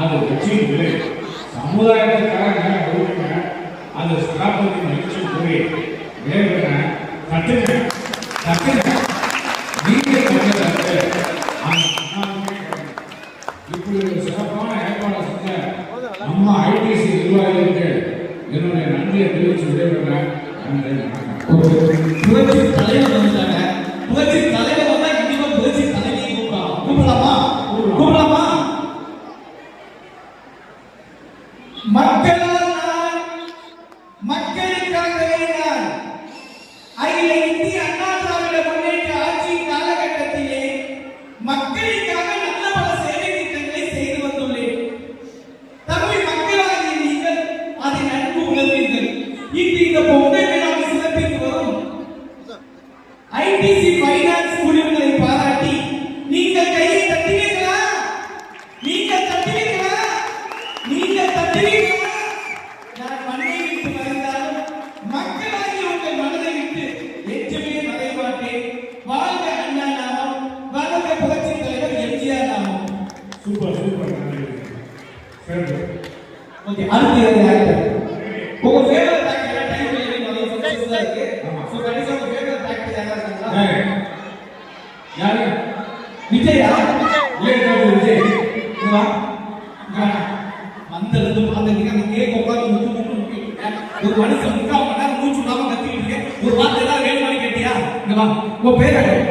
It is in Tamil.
அது கட்சியினுடைய சமுதாயத்துக்காக அந்த ஸ்தாபனத்தை மகிழ்ச்சி கூறி வேறுபட கட்டுங்க கட்டுங்க நீங்க கட்டுறது இப்படி ஒரு சிறப்பான ஏற்பாடு செஞ்ச நம்ம ஐடிசி நிர்வாகிகளுக்கு என்னுடைய நன்றியை தெரிவித்து விடைபெறேன். நன்றி, வணக்கம். புரட்சி தலைவர் வந்துட்டாங்க. புரட்சி தலைவர் வந்தா கண்டிப்பா புரட்சி தலைவியை கூப்பிடலாமா? கூப்பிடலாமா? மக்களால் நான், மக்களுக்காகவே நான். அகில இந்திய அண்ணா திராவிட முன்னேற்ற ஆட்சியின் காலகட்டத்திலே மக்களுக்காக நல்ல பல சேவை திட்டங்களை செய்து வந்துள்ளேன். தமிழ் மக்களாகிய நீங்கள் அதை நன்கு உணர்வீர்கள். இன்று இந்த பொங்கல் விழாவை சிறப்பித்து வரும் ஐடிசி ஃபைனான்ஸ் குழுவினரை பாராட்டி நீங்கள் கையை தட்டுவீர்களா? நீங்கள் தட்டுவீர்களா? நீங்கள் தட்டுவீர்களா? நான் மண்ணை விட்டு மறைந்தாலும் மக்களாகி உங்கள் மனதை விட்டு என்றுமே மறைய மாட்டேன். வாழ்க அண்ணா நாமம், வாழ்க புரட்சி தலைவர் எம்ஜிஆர் நாமம். சூப்பர் சூப்பர், நன்றி. ஓகே, அடுத்து ஆக்டர் உங்க ஃபேவரட் ஆக்டர் டைம் லிமிட் நிறைய ஃபங்க்ஷன்ஸ் தான் இருக்கு. சோ கண்டிப்பா உங்க ஃபேவரட் ஆக்டர் யாரா இருக்காங்களா? யாரு? விஜயா? விஜய் வா வந்தது பாத்தீங்க. அந்த கேக் உட்கார்ந்து ஒரு மனுஷன் 3 மணி நேரம் மூச்சு விடாம கத்திட்டு இருக்கு. ஒரு வார்த்தை ஏதாவது வேணுமான்னு கேட்டியா? இங்க வா. உங்க பேர் என்ன?